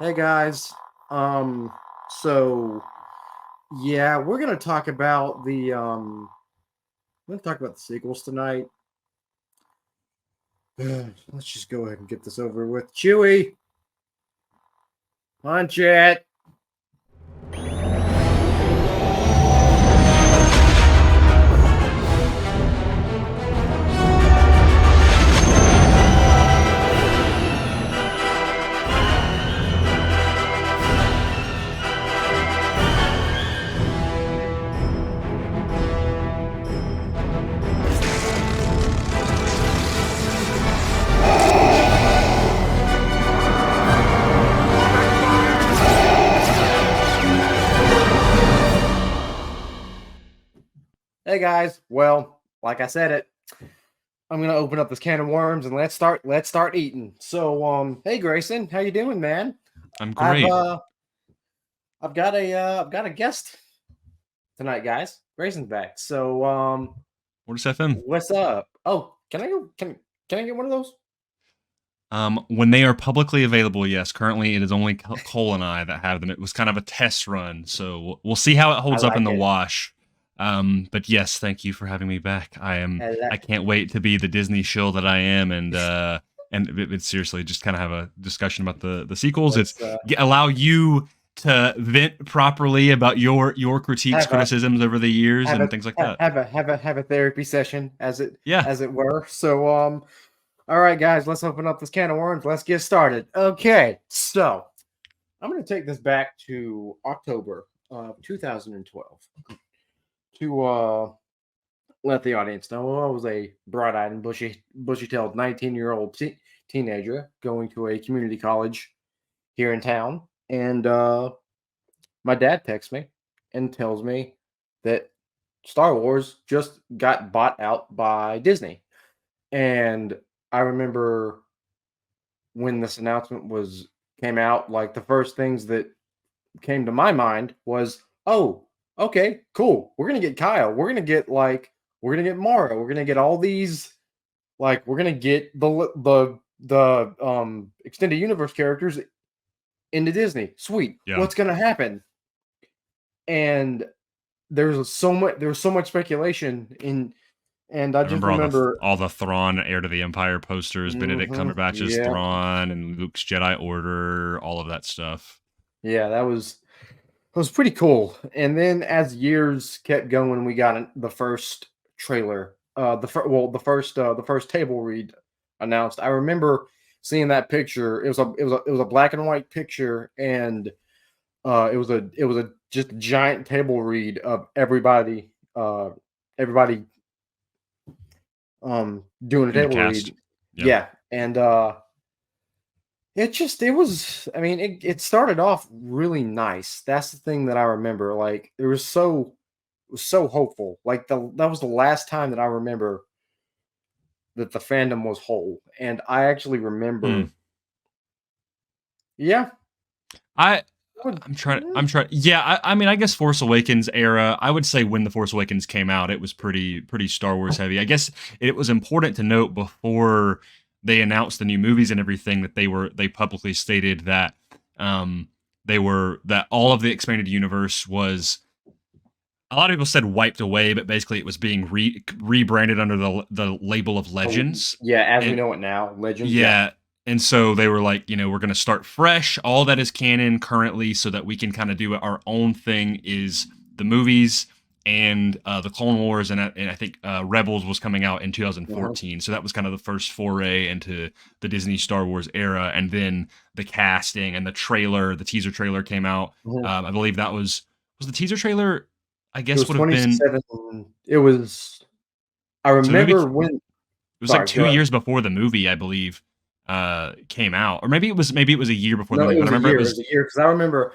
Hey guys. Um so yeah, we're gonna talk about the sequels tonight. Let's just go ahead and get this over with. Chewie, punch it. Hey guys. Well, like I said it, I'm gonna open up this can of worms and let's start eating. Hey Grayson, how you doing, man? I'm I've great. I've got a guest tonight, guys. Grayson's back. MortisFM. What's up? Oh, can I get one of those? When they are publicly available, yes. Currently, it is only Cole and I that have them. It was kind of a test run, so we'll see how it I holds up in like the it. wash. But yes, thank you for having me back. I like I can't wait to be the Disney shill that I am, and seriously just kind of have a discussion about the sequels. It's let's allow you to vent properly about your critiques, have a criticisms over the years, have and a things like have, that. have a therapy session Yeah. as it were. All right, guys, let's open up this can of worms. Let's get started. Okay, so I'm going to take this back to October of 2012 to let the audience know I was a bright-eyed and bushy-tailed 19-year-old teenager going to a community college here in town, and my dad texts me and tells me that Star Wars just got bought out by Disney. And I remember when this announcement was came out, like the first things that came to my mind was, "Oh, okay, cool. We're gonna get Kyle. We're gonna get Mara. We're gonna get all these we're gonna get the extended universe characters into Disney. Sweet. Yeah. What's gonna happen?" And there was so much speculation in, and I I just remember remember. all the Thrawn Heir to the Empire posters, Benedict Cumberbatch's Yeah, Thrawn and Luke's Jedi Order, all of that stuff. yeah, that was pretty cool. And then as years kept going, we got the first trailer, the first table read announced. I remember seeing that picture. It was a black and white picture, and it was a just a giant table read of everybody doing a In the table cast. read. Yeah. Yeah, and it was, I mean, it started off really nice. That's the thing that I remember. Like it was so hopeful. Like that was the last time that I remember that the fandom was whole. And I actually Hmm. remember, yeah, I would- I'm trying yeah, I mean I guess Force Awakens era, I would say when the Force Awakens came out, it was pretty Star Wars heavy. I guess it was important to note before they announced the new movies and everything that they publicly stated that um that all of the expanded universe was, a lot of people said wiped away, but basically it was being rebranded under the label of Legends. yeah, as we And know it now, Legends. Yeah. yeah, and so they were like, we're going to start fresh. All that is canon currently, so that we can kind of do our own thing. Is the movies and the Clone Wars, and I think Rebels was coming out in Uh-huh. 2014. So that was kind of the first foray into the Disney Star Wars era, and then the casting and the teaser trailer came out. Uh-huh. I believe that was the teaser trailer. I It guess was would have been 27. It was, I so the movie. remember It when, was like sorry, go two ahead. years before the movie, I believe, came out, or maybe it was a year before the No, movie. it But was I a remember it year. It was was a year because I remember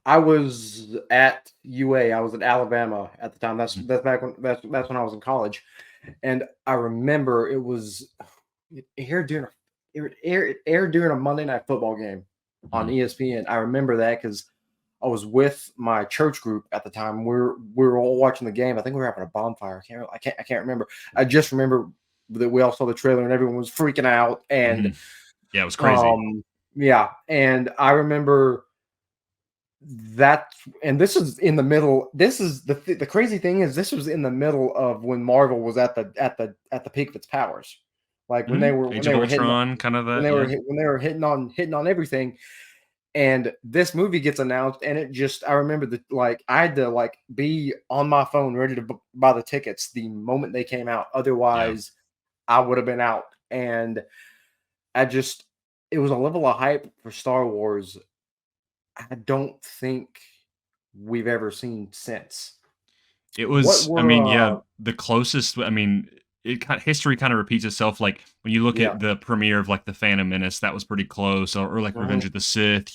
I was at UA. I was at Alabama at the time. That's back when that's when I was in college, and I remember it aired during it aired during a Monday Night Football game on mhm. ESPN. I remember that because I was with my church group at the time. We were all watching the game. I think we were having a bonfire. I can't remember. I just remember that we all saw the trailer and everyone was freaking out, and Mhm. Yeah, it was crazy. um Yeah, and I remember that, and this is in the middle. This is the crazy thing is this was in the middle of when Marvel was at the peak of its powers, like when they Mhm. were when Age they of were hitting Ultron, kind of that, yeah. when they were hitting on everything. And this movie gets announced, and it just I remember that like I had to like be on my phone ready to buy the tickets the moment they came out. Yeah. Otherwise, I would have been out. And I just it was a level of hype for Star Wars I don't think we've ever seen since. It What was, I were mean, yeah, the closest, I mean, history kind of repeats itself. Like when you look yeah. at the premiere of like the Phantom Menace, that was pretty close, or like Revenge Mhm. of the Sith.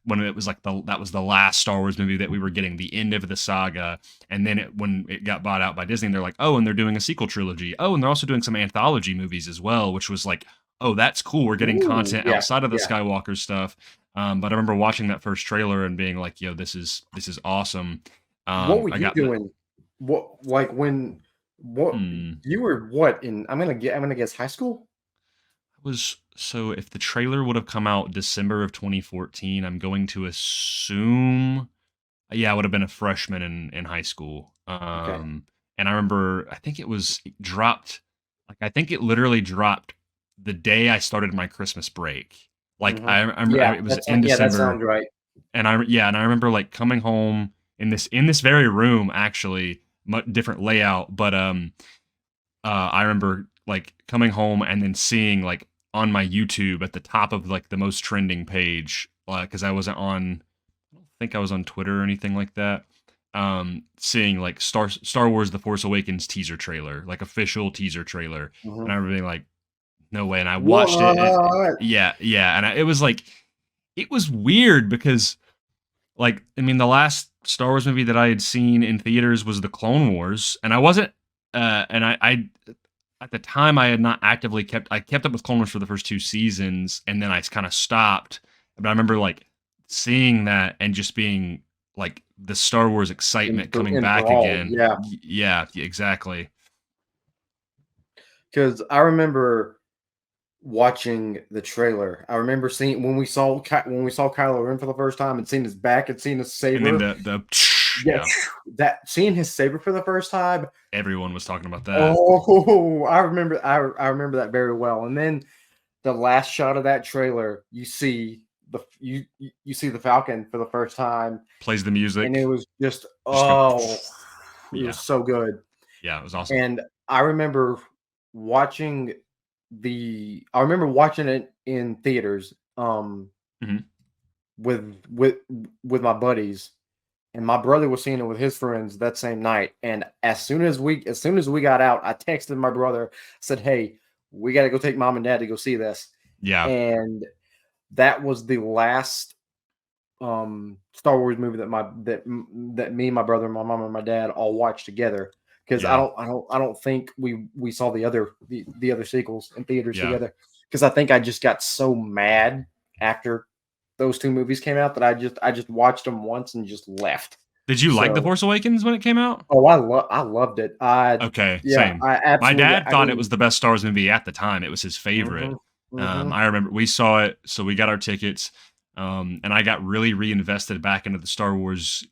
When it was like that was the last Star Wars movie that we were getting the end of the saga, and then when it got bought out by Disney, they're like, oh, and they're doing a sequel trilogy. Oh, and they're also doing some anthology movies as well, which was like, oh, that's cool. We're getting Ooh, content yeah, outside of the yeah. Skywalker stuff. But I remember watching that first trailer and being like, yo, this is awesome. What were I you got the doing? What like when what hmm. you were what in I'm gonna guess high school? Was so if the trailer would have come out December of 2014, I'm going to assume, yeah, I would have been a freshman in high school. Okay. And I remember, I think it dropped, like I think it literally dropped the day I started my Christmas break. Like Mhm. it was in Yeah, that December, sounds right. and I remember like coming home in this very room, actually, different layout, but I remember like coming home and then seeing like on my YouTube at the top of like the most trending page, because I don't think I was on Twitter or anything like that. Seeing like Star Wars: The Force Awakens teaser trailer, like official teaser trailer, and Mhm. I remember being like, no way, and I watched it. What? Yeah, yeah, and it was like it was weird because like I mean the last Star Wars movie that I had seen in theaters was the Clone Wars, and I wasn't and I at the time I had not actively kept up with Clone Wars for the first two seasons, and then I kind of stopped. But I remember like seeing that and just being like the Star Wars excitement coming back Enthralled, again. yeah. Yeah, exactly. Because I remember watching the trailer. I remember seeing when we saw Kylo Ren for the first time and seeing his back and seeing his And then saber. the Yeah, yeah, that seeing his saber for the first time. everyone was talking about that. Oh, I remember that very well. And then the last shot of that trailer, you see the Falcon for the first time, Plays the and it music, was just just go, it was yeah, so good. yeah, it was awesome. And I remember watching I remember watching it in theaters, Hmm. with my buddies, and my brother was seeing it with his friends that same night. And as soon as we got out, I texted my brother, said, "Hey, we got to go take mom and dad to go see this." Yeah, And that was the last Star Wars movie that me, my brother, my mom, and my dad all watched together. Because yeah, I don't think we saw the other sequels in theaters yeah. together. Because I think I just got so mad after those two movies came out that I just watched them once and just left. Did you like The So Force Awakens when it came out? I loved it. Okay, Yeah, same. I My absolutely. dad I thought it mean, was the best Star Wars movie at the time. It was his favorite. hmm hmm I remember we saw it, so we got our tickets, and I got really reinvested back into the Star Wars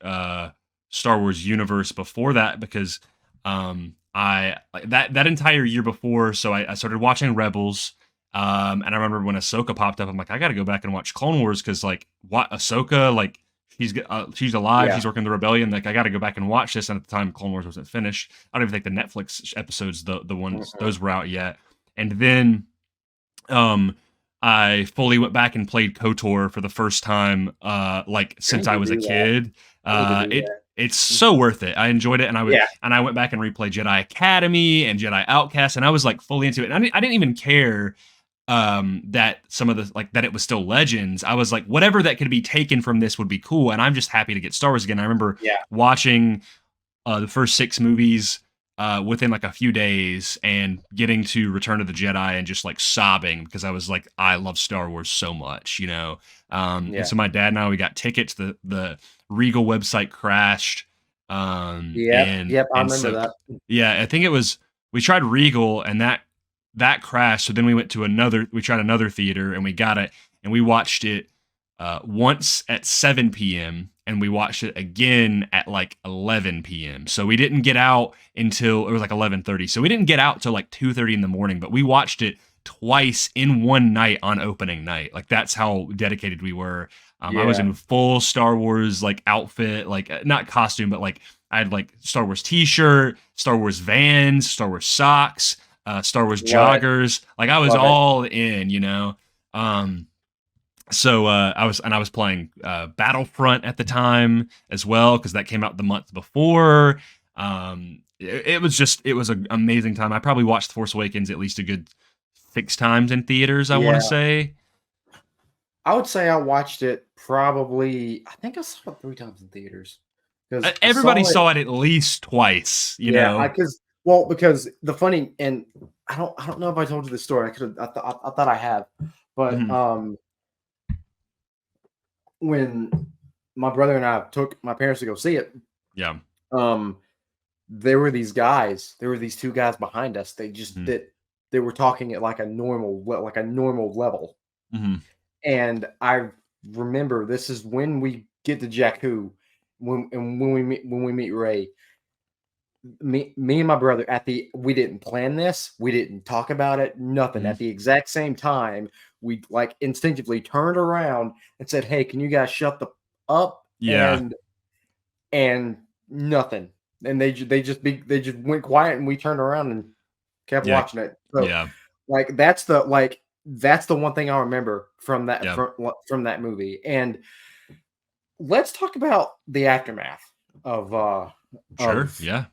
universe before that because I like that entire year before. So I started watching Rebels, and I remember when Ahsoka popped up, I'm like, I got to go back and watch Clone Wars because like what Ahsoka like she's alive. yeah. She's working the rebellion. Like I got to go back and watch this. And at the time, Clone Wars wasn't finished. I don't even think the Netflix episodes, the ones Mhm. those were out yet. And then, um, I fully went back and played KOTOR for the first time, like I since need I to was a do that. kid. I need to do It's that. so worth it. I enjoyed it, and Yeah. I went back and replayed Jedi Academy and Jedi Outcast, and I was like fully into it. And I didn't even care that some of the like that it was still Legends. I was like whatever that could be taken from this would be cool, and I'm just happy to get Star Wars again. I remember Yeah. watching the first six movies within like a few days and getting to Return of the Jedi and just like sobbing because I was like I love Star Wars so much. And Yeah. so my dad and I, we got tickets. The Regal website crashed, Yep. and Yep. I remember so that. yeah, I think it was we tried Regal and that crashed. So then we tried another theater and we got it. and we watched it once at 7 p.m. and we watched it again at like 11 p.m. So we didn't get out until it was like 11:30. So we didn't get out till like 2:30 in the morning, but we watched it twice in one night on opening night. Like that's how dedicated we were. I was Yeah. in full Star Wars like outfit, like not costume, but like I had like Star Wars t-shirt, Star Wars Vans, Star Wars socks, Star Wars Love it. joggers. Like I was Love it. all in, you know. Um, so I was playing Battlefront at the time as well because that came out the month before. It was an amazing time. I probably watched The Force Awakens at least a good 6 times in theaters. I want to Yeah. say. I would say I watched it probably. I think I saw it 3 times in theaters because I Everybody saw it. saw it at least twice. You Yeah, know. because the funny and I don't know if I told you the story. I could have. I thought I have, but Mhm. when my brother and I took my parents to go see it, Yeah. um, there were these guys. There were these 2 guys behind us. Mhm. They were talking at like a normal level. Mhm. And I remember this is when we get to Jakku, when we meet Ray. Me and my brother we didn't plan this, we didn't talk about it, nothing. Mhm. At the exact same time, we like instinctively turned around and said, "Hey, can you guys shut the up?" Yeah. And nothing. And they just went quiet, and we turned around and kept Yeah. watching it. So Yeah. that's the one thing I remember Yeah. from that movie. And let's talk about the aftermath of Sure. Yeah.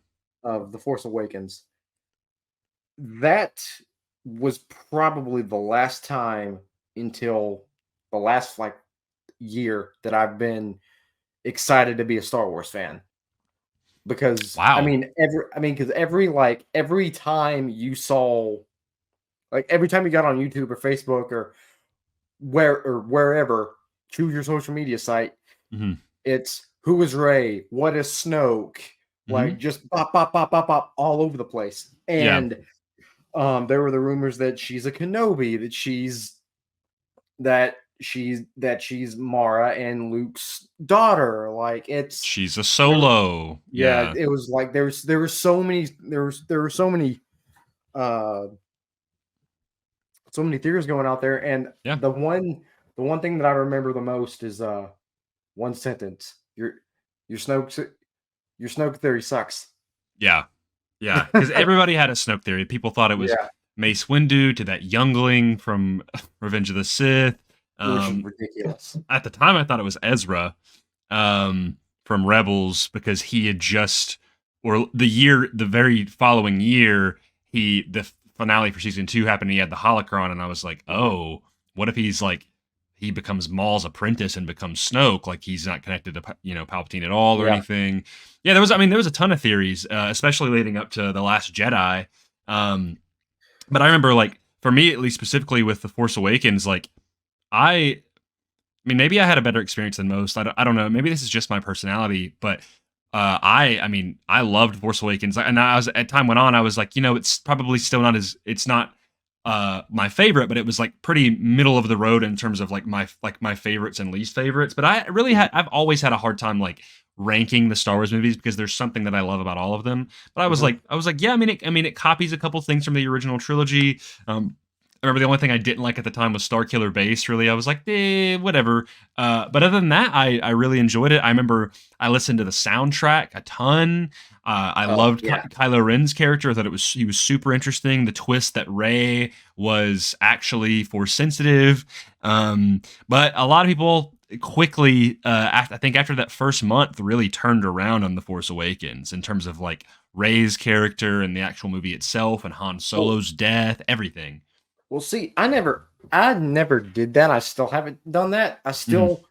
The Force Awakens. That was probably the last time until the last like year that I've been excited to be a Star Wars fan. Because Wow. because every time you saw, like every time you got on YouTube or Facebook or wherever, choose your social media site, Mhm. it's who is Ray, what is Snoke, like Mhm. just pop pop pop pop pop all over the place. Yeah. And there were the rumors that she's a Kenobi, that she's Mara and Luke's daughter. Like it's She's a there, solo. yeah, Yeah. it was like there were uh so many theories going out there, and Yeah. the one thing that I remember the most is one sentence. Your Snoke your Snoke theory sucks. Yeah. Yeah. Because everybody had a Snoke theory. People thought it was Yeah, Mace Windu to that youngling from Revenge of the Sith. which is Um, ridiculous. at the time, I thought it was Ezra from Rebels because he had just, or the very following year, the finale for season 2 happened. And he had the holocron, and I was like, Mhm. oh, what if he's like, he becomes Maul's apprentice and becomes Snoke, like he's not connected to Palpatine at all or Yeah. anything. Yeah, there was a ton of theories, especially leading up to the Last Jedi. Um, but I remember, like, for me at least, specifically with the Force Awakens, like I maybe I had a better experience than most. I don't know. Maybe this is just my personality, but I loved Force Awakens, and I was at time went on. I was like, it's probably still not it's not my favorite, but it was like pretty middle of the road in terms of like my favorites and least favorites. But I've always had a hard time like ranking the Star Wars movies because there's something that I love about all of them. But Mhm. I was like, yeah, it copies a couple things from the original trilogy. I remember the only thing I didn't like at the time was Star Killer Base. Really, I was like, whatever. But other than that, I really enjoyed it. I remember I listened to the soundtrack a ton. I Oh, loved yeah. Kylo Ren's character. I thought he was super interesting. The twist that Rey was actually Force sensitive. But a lot of people quickly, I think after that first month, really turned around on the Force Awakens in terms of like Rey's character and the actual movie itself and Han Well Solo's death, everything. well, see, I never did that. I still haven't done that. Mhm.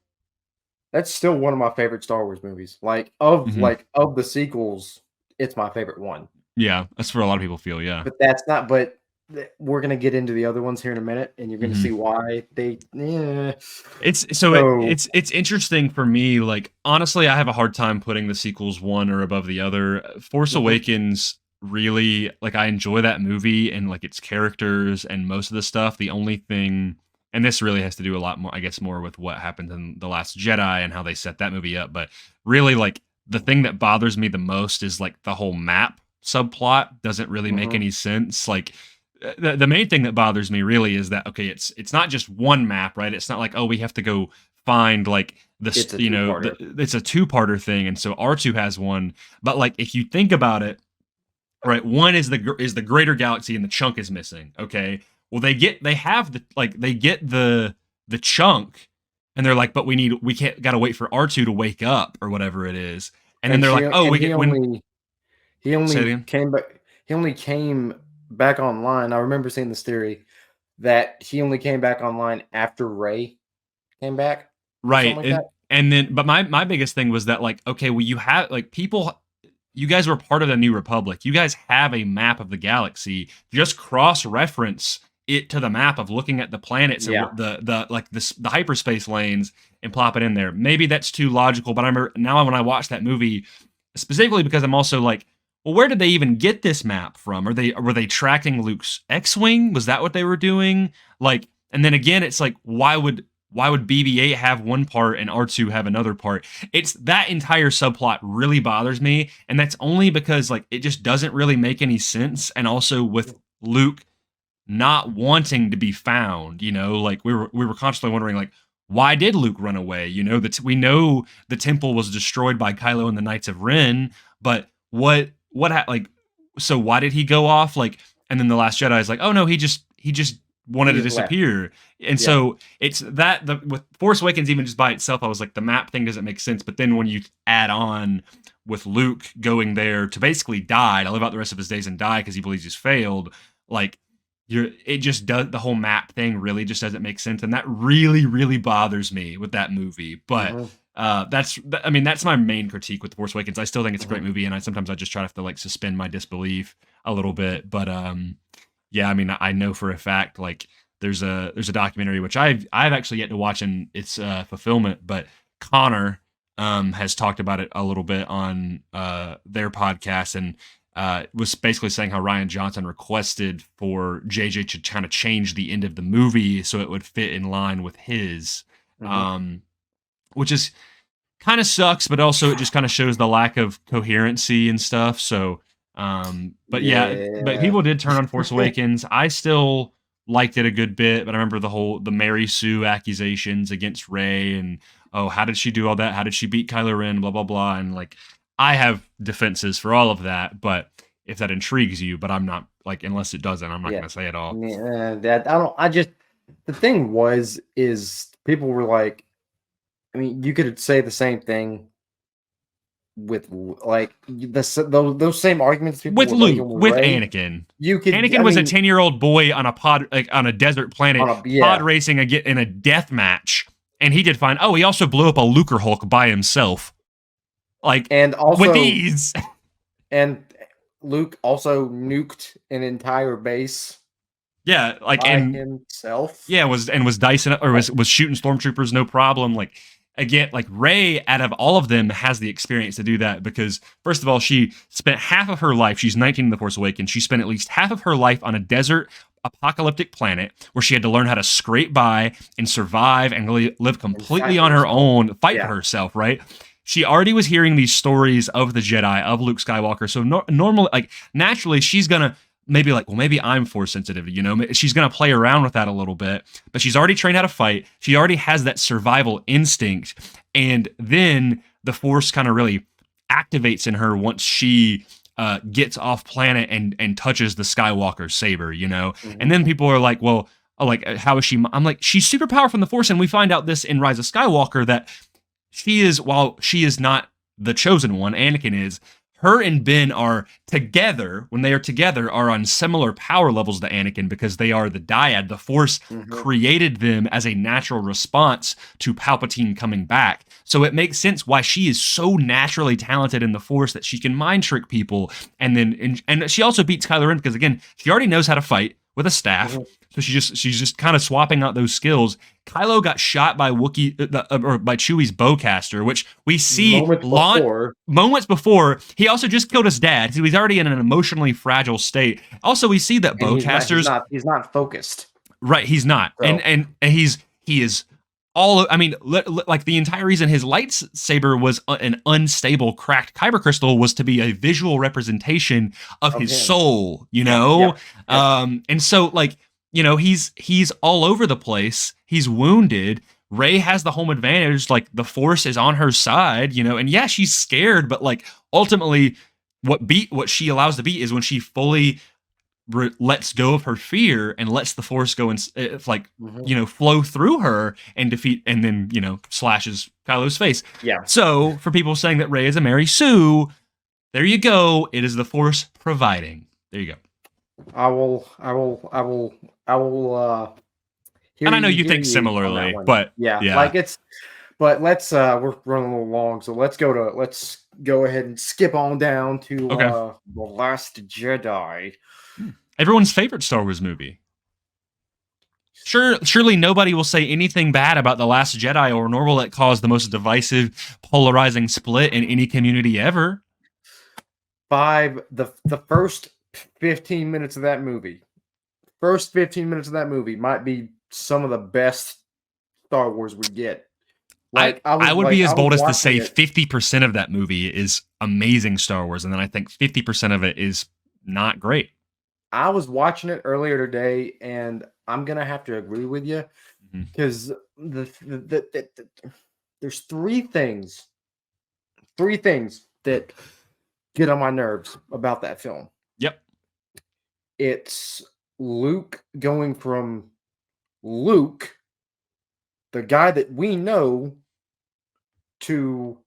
That's still one of my favorite Star Wars movies. Mhm. Of the sequels, it's my favorite one. Yeah, that's where a lot of people feel, yeah. But that's not but we're gonna get into the other ones here in a minute, and you're gonna see Mhm. why they yeah. So It's interesting for me, like, honestly, I have a hard time putting the sequels one or above the other. Force mhm, Awakens really like, I enjoy that movie and, like, its characters and most of the stuff. The only thing and this really has to do a lot more, I guess, more with what happened in The Last Jedi and how they set that movie up. But really, like, the thing that bothers me the most is like the whole map subplot doesn't really make any sense. Like, the main thing that bothers me really is that, okay, it's not just one map, right? It's not like, oh, we have to go find like It's this, a you know, two-parter. it's a two-parter thing, and so R2 has one. But like, if you think about it, right, one is the greater galaxy, and the chunk is missing. Okay, well, they get the chunk, and they're like, but we can't, gotta wait for R2 to wake up or whatever it is, and then And they're she like, oh, and we get when he say it only again. came back. He only came back online. I remember seeing this theory that he only came back online after Ray came back or something Right. like that. And then, but my biggest thing was that, like, okay, well, you have, like, people, you guys were part of the New Republic. You guys have a map of the galaxy. Just cross reference it to the map of looking at the planets and Yeah. the hyperspace lanes, and plop it in there. Maybe that's too logical, but I remember now when I watched that movie, specifically because I'm also like, well, where did they even get this map from? Were they tracking Luke's X-wing? Was that what they were doing? Like, and then again, it's like, why would BB-8 have one part and R2 have another part? It's that entire subplot really bothers me, and that's only because, like, it just doesn't really make any sense. And also with Luke not wanting to be found, like, we were constantly wondering, like, why did Luke run away? That we know the temple was destroyed by Kylo and the Knights of Ren, but like, so why did he go off? Like, and then the Last Jedi is like, oh no, he just wanted He to just left. disappear. And Yeah. so it's that with Force Awakens, even just by itself, I was like, the map thing doesn't make sense. But then when you add on with Luke going there to basically die, to live out the rest of his days and die because he believes he's failed, like, it just does, the whole map thing really just doesn't make sense. And that really, really bothers me with that movie. But that's my main critique with The Force Awakens. I still think it's a great movie, and sometimes I just try to have to, like, suspend my disbelief a little bit. But yeah, I mean, I know for a fact, like, there's a documentary which I've actually yet to watch in its fulfillment, but Connor has talked about it a little bit on their podcast, and was basically saying how Rian Johnson requested for JJ to kind of change the end of the movie so it would fit in line with his, which is kind of sucks, but also it just kind of shows the lack of coherency and stuff. So, but but people did turn on Force Awakens. I still liked it a good bit, but I remember the Mary Sue accusations against Rey, and, oh, how did she do all that? How did she beat Kylo Ren? Blah blah blah. And, like, I have defenses for all of that, but if that intrigues you, but I'm not, like, unless it doesn't, I'm not going to say it all. That I don't. I just, the thing is people were like, I mean, you could say the same thing with, like, those same arguments people With were Luke, making with Rey. Anakin. Anakin Anakin was a 10-year-old boy on a on a desert planet, pod racing in a death match, and he did fine. Oh, he also blew up a Lucre Hulk by himself, like, and also with ease. And Luke also nuked an entire base. Yeah, like, by himself. Yeah, was dicing or was shooting stormtroopers, no problem. Like, again, like, Rey, out of all of them, has the experience to do that because, first of all, she spent half of her life, she's 19 in The Force Awakens, she spent at least half of her life on a desert apocalyptic planet where she had to learn how to scrape by and survive and really live completely on her own, fight for herself, right? She already was hearing these stories of the Jedi, of Luke Skywalker, so normally, like, naturally, she's gonna maybe, like, well, maybe I'm force sensitive, she's going to play around with that a little bit, but she's already trained how to fight. She already has that survival instinct. And then the force kind of really activates in her once she gets off planet and touches the Skywalker saber, And then people are like, well, like, how is she? I'm like, she's super powerful in the force. And we find out this in Rise of Skywalker that while she is not the chosen one, Anakin is, her and Ben are together, when they are together, are on similar power levels to Anakin because they are the dyad. The Force created them as a natural response to Palpatine coming back. So it makes sense why she is so naturally talented in the Force that she can mind trick people. And she also beats Kylo Ren because, again, she already knows how to fight with a staff. So she's just kind of swapping out those skills. Kylo got shot by or by Chewie's bowcaster, which we see moments before. He also just killed his dad, so he's already in an emotionally fragile state. Also, we see that bowcasters, he's not focused. Right, he's not, So and he is all. I mean, like the entire reason his lightsaber was an unstable, cracked kyber crystal was to be a visual representation of of his him. soul. Yep. Yep. And so like he's all over the place. He's wounded. Rey has the home advantage. Like the Force is on her side. And yeah, she's scared, but like ultimately, what she allows to be is when she fully lets go of her fear and lets the Force go and Mhm. flow through her and defeat, and then slashes Kylo's face. Yeah. So for people saying that Rey is a Mary Sue, there you go. It is the Force providing. There you go. I will. I will. I will. I will. And I know you Hear think you on that similarly, one. but Yeah. yeah. Like it's. But we're running a little long, so let's go ahead and skip on down to Okay. The Last Jedi. Everyone's favorite Star Wars movie. Surely nobody will say anything bad about The Last Jedi, or nor will it cause the most divisive, polarizing split in any community ever. The first 15 minutes of that movie. First 15 minutes of that movie might be some of the best Star Wars we get. I would be as I was bold as to watching say it. 50% of that movie is amazing Star Wars, and then I think 50% of it is not great. I was watching it earlier today, and I'm gonna have to agree with you Mhm. because there's three things that get on my nerves about that film. Yep. It's Luke going from Luke, the guy that we know, to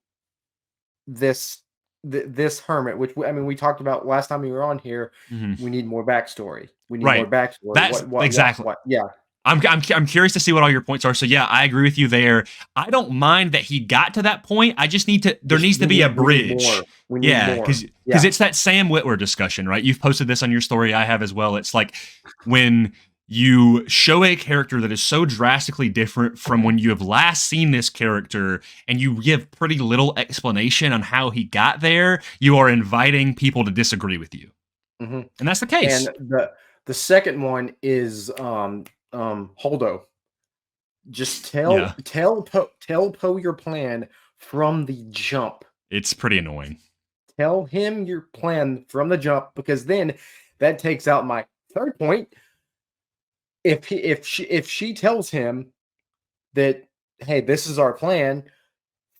this this hermit, which I mean we talked about last time we were on here. Mhm. We need more backstory. We need more Right. backstory. That's exactly. What? Yeah, I'm curious to see what all your points are. So yeah, I agree with you there. I don't mind that he got to that point. I just need to. There needs to be a we need bridge. more. We need Yeah, more. because Yeah. it's that Sam Witwer discussion, right? You've posted this on your story. I have as well. It's like when you show a character that is so drastically different from when you have last seen this character, and you give pretty little explanation on how he got there, you are inviting people to disagree with you, Hmm. and that's the And case. the second one is Holdo. Just Yeah, tell Poe your plan from the jump. it's pretty annoying. Tell him your plan from the jump, because then that takes out my third point. If she tells him that, hey, this is our plan,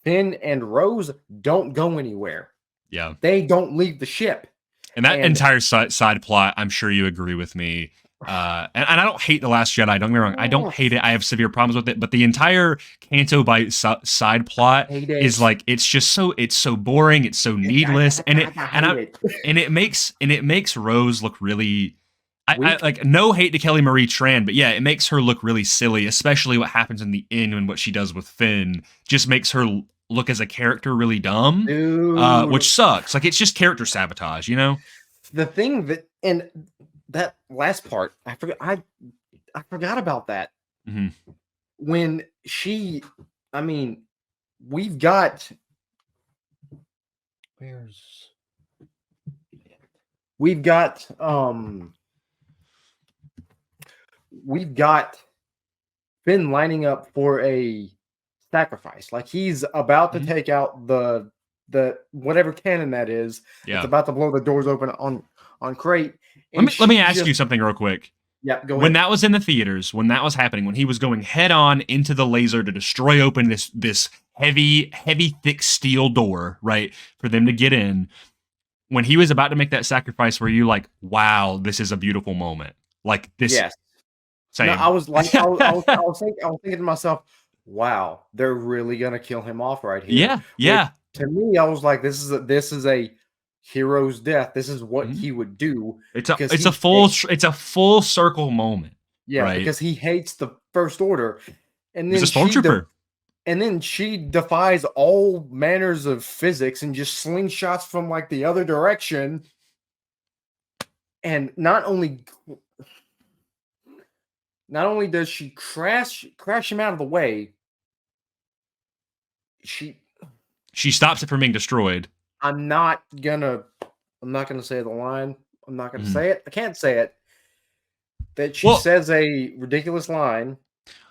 Finn and Rose don't go anywhere. Yeah. They don't leave the ship. And that And entire side plot, I'm sure you agree with me. And I don't hate The Last Jedi. Don't get me wrong. I don't hate it. I have severe problems with it. But the entire Canto Bight side plot hate is it. like it's so boring. It's so needless, and I hate it. it makes Rose look really. I Weak. like no hate to Kelly Marie Tran, but yeah, it makes her look really silly, especially what happens in the end and what she does with Finn just makes her look as a character really dumb, Dude, which sucks. Like it's just character sabotage, you know? the thing that and that last part, I forgot about that. Mhm. When she I mean, we've got where's we've got we've got Finn lining up for a sacrifice. Like he's about to Mhm. take out the whatever cannon that is. It's Yeah. about to blow the doors open on Crate, Let and me she ask you just something real quick. yeah. Go When ahead. that was in the theaters, when that was happening, when he was going head on into the laser to destroy open this heavy thick steel door, right, for them to get in, when he was about to make that sacrifice, were you like, "Wow, this is a beautiful moment." Like this Yes. No, I same. was like, I was thinking to myself, wow, they're really gonna kill him off right here. Yeah, Which yeah. to me, I was like, this is a hero's death. This is what Mhm. he would do It's because he hates, it's a full circle moment, yeah, right? because he hates the First Order, and He was a then stormtrooper. she defies all manners of physics and just slingshots from like the other direction, and not only does she crash him out of the way, she She stops it from being destroyed. I'm not gonna I'm not gonna say the line. I'm not gonna Mhm. say it. I can't say it. that she Well, says a ridiculous line,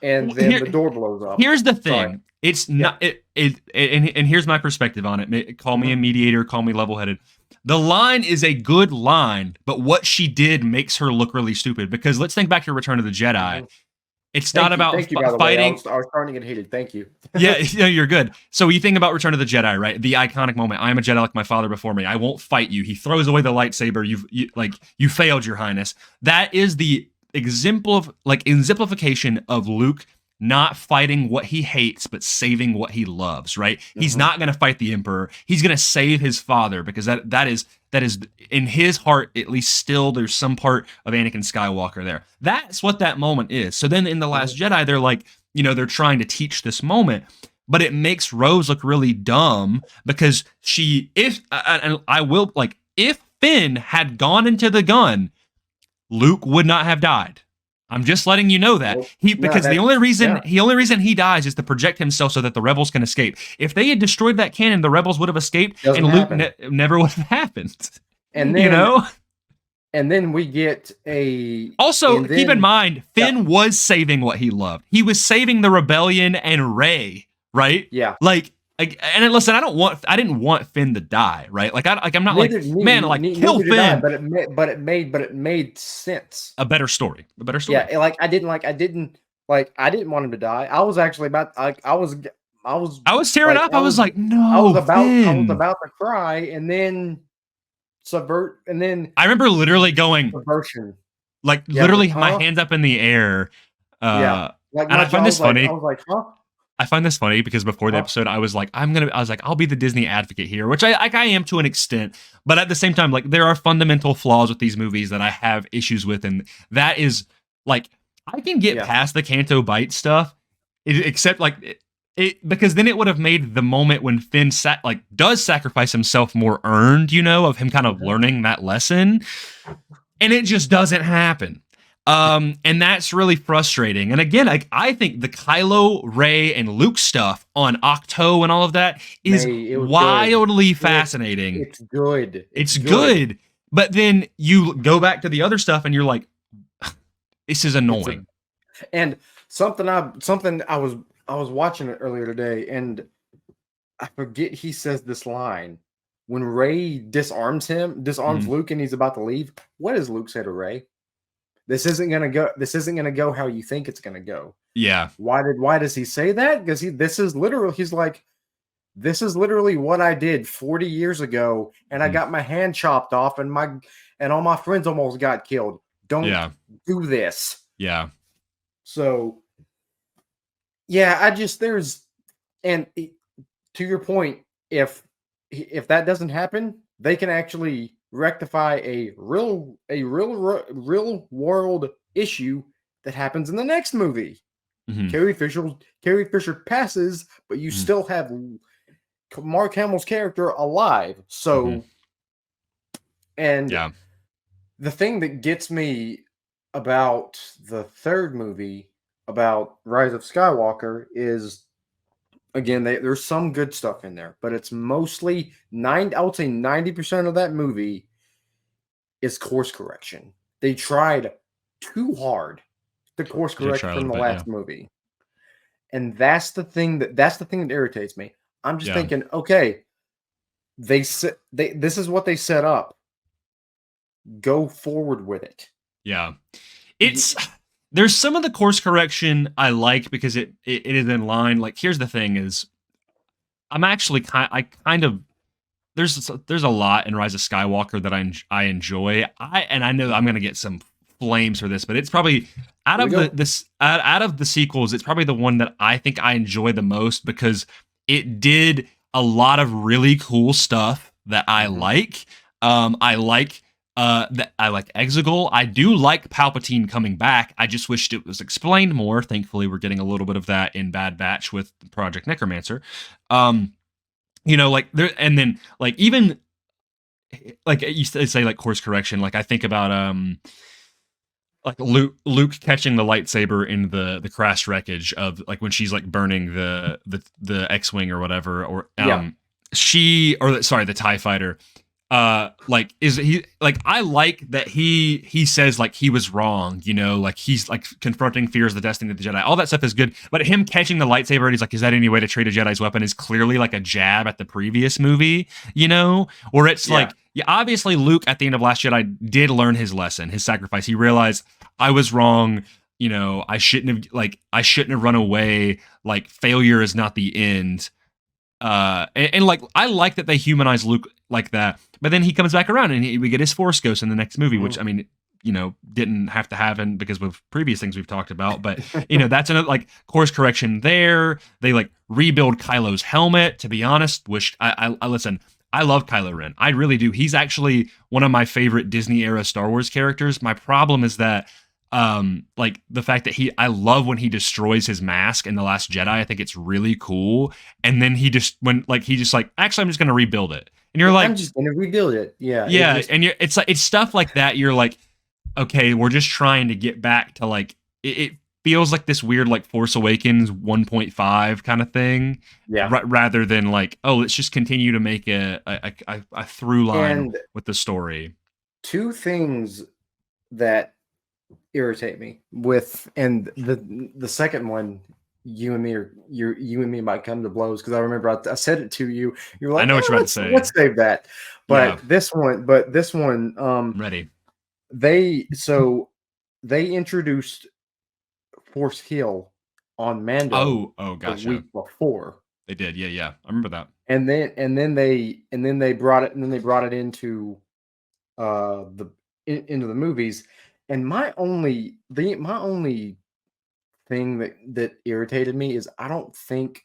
and well, then the door blows up. here's the Sorry. thing. It's Yeah. not and here's my perspective on it. Call me a mediator, call me level-headed. The line is a good line, but what she did makes her look really stupid. Because let's think back to Return of the Jedi. Mhm. It's not about Thank you. By the way, fighting. I was starting to get heated. Thank you. Yeah, you're good. So you think about Return of the Jedi, right? The iconic moment. I am a Jedi like my father before me. I won't fight you. He throws away the lightsaber. You failed, Your Highness. That is the exemplification of Luke not fighting what he hates, but saving what he loves, right? He's not going to fight the Emperor. He's going to save his father, because that is in his heart, at least still, there's some part of Anakin Skywalker there. That's what that moment is. So then in The Last Jedi, they're like, they're trying to teach this moment, but it makes Rose look really dumb because if Finn had gone into the gun, Luke would not have died. I'm just letting you know that. The only reason he dies is to project himself so that the rebels can escape. If they had destroyed that cannon, the rebels would have escaped, and Luke never would have happened. And then, and then we get a. Also, keep in mind, Finn was saving what he loved. He was saving the rebellion and Rey, right? Yeah. And listen, I didn't want Finn to die, right? I'm not kill Finn. Die, but it made sense. A better story. Yeah, I didn't want him to die. I was actually I was tearing up. I was like, no, I was about to cry, and then I remember literally going subversion. Literally my hands up in the air. And I find this funny. I was like, huh? I find this funny because before the episode, I was like, I'll be the Disney advocate here, which I am to an extent, but at the same time, there are fundamental flaws with these movies that I have issues with, and that is I can get past the Canto Bight stuff, except because then it would have made the moment when Finn does sacrifice himself more earned, of him kind of learning that lesson, and it just doesn't happen. And that's really frustrating. And again, I think the Kylo, Rey, and Luke stuff on Octo and all of that is wildly fascinating. It's good. It's good. But then you go back to the other stuff and you're like, this is annoying. And something I was watching it earlier today, and I forget he says this line when Rey disarms Luke and he's about to leave. What does Luke say to Rey? This isn't gonna go how you think it's gonna go. Yeah. Why does he say that? Because this is literally what I did 40 years ago, and I got my hand chopped off, and all my friends almost got killed. Don't do this. Yeah. So yeah, and to your point, if that doesn't happen, they can actually rectify a real world issue that happens in the next movie. Carrie Fisher passes, but you still have Mark Hamill's character alive. So, and the thing that gets me about the third movie, about Rise of Skywalker, is again, there's some good stuff in there, but it's mostly I would say 90% of that movie is course correction. They tried too hard to course correct from the last movie, and that's the thing that irritates me. I'm just thinking, okay, this is what they set up. Go forward with it. Yeah, there's some of the course correction I like because it is in line. Here's the thing: is I'm actually there's a lot in Rise of Skywalker that I enjoy. I know I'm gonna get some flames for this, but it's probably out of the sequels, it's probably the one that I think I enjoy the most because it did a lot of really cool stuff that I like. I like Exegol. I do like Palpatine coming back. I just wished it was explained more. Thankfully, we're getting a little bit of that in Bad Batch with Project Necromancer. Even you say course correction. I think about Luke catching the lightsaber in the crash wreckage of when she's burning the X-wing or whatever, or the TIE fighter. like is he like I like that he says like he was wrong, you know, like he's like confronting fears of the destiny of the Jedi. All that stuff is good, but him catching the lightsaber and he's like, is that any way to trade a Jedi's weapon? Is clearly like a jab at the previous movie, you know, or it's Yeah. like, yeah, obviously Luke at the end of Last Jedi did learn his lesson, his sacrifice. He realized I was wrong. You know, I shouldn't have run away. Like failure is not the end. And like I like that they humanize Luke like that, but then he comes back around and we get his Force Ghost in the next movie, which I mean, you know, didn't have to happen because of previous things we've talked about, but you know, that's another like course correction there. They like rebuild Kylo's helmet. To be honest, I listen. I love Kylo Ren. I really do. He's actually one of my favorite Disney era Star Wars characters. My problem is that like the fact that I love when he destroys his mask in The Last Jedi. I think it's really cool. And then he just actually I'm just gonna rebuild it. And you're like, I'm just gonna rebuild it. Yeah. yeah, and it's like it's stuff like that. You're like, okay, we're just trying to get back to like it feels like this weird like Force Awakens 1.5 kind of thing. Yeah. Rather than like, oh, let's just continue to make a through line with the story. Two things that irritate me with, and the second one, you and me might come to blows, because I remember I said it to you. You're like, I know what you're about to say. Let's save that. But Yeah. this one, I'm ready. They introduced Force Hill on Mando. Gotcha. The week before they did. Yeah. I remember that. And then they brought it into into the movies. And my only thing that irritated me is I don't think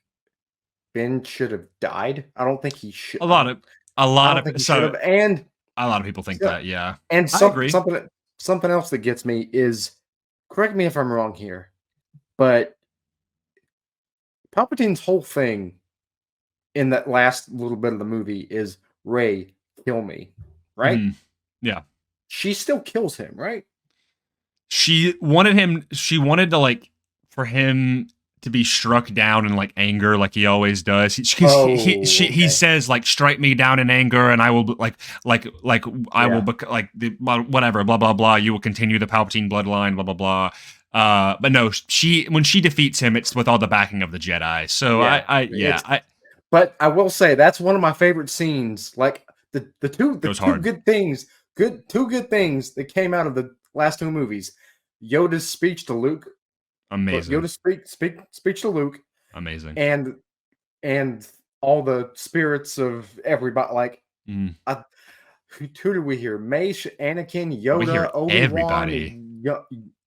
Ben should have died. I don't think he should. A lot of and a lot of people think that, yeah. And I agree. Something else that gets me is, correct me if I'm wrong here, but Palpatine's whole thing in that last little bit of the movie is Rey, kill me, right? Mm-hmm. Yeah. She still kills him, right? She wanted to like for him to be struck down in like anger, like he always does. He says like, strike me down in anger, and I will I will whatever, blah blah blah. You will continue the Palpatine bloodline, blah blah blah. But no, when she defeats him, it's with all the backing of the Jedi. So But I will say that's one of my favorite scenes. Like the two good things that came out of the last two movies. Yoda's speech to Luke. Amazing. Yoda's speech to Luke. Amazing. And all the spirits of everybody. Like, who did we hear? Mace, Anakin, Yoda, Obi-Wan, everybody.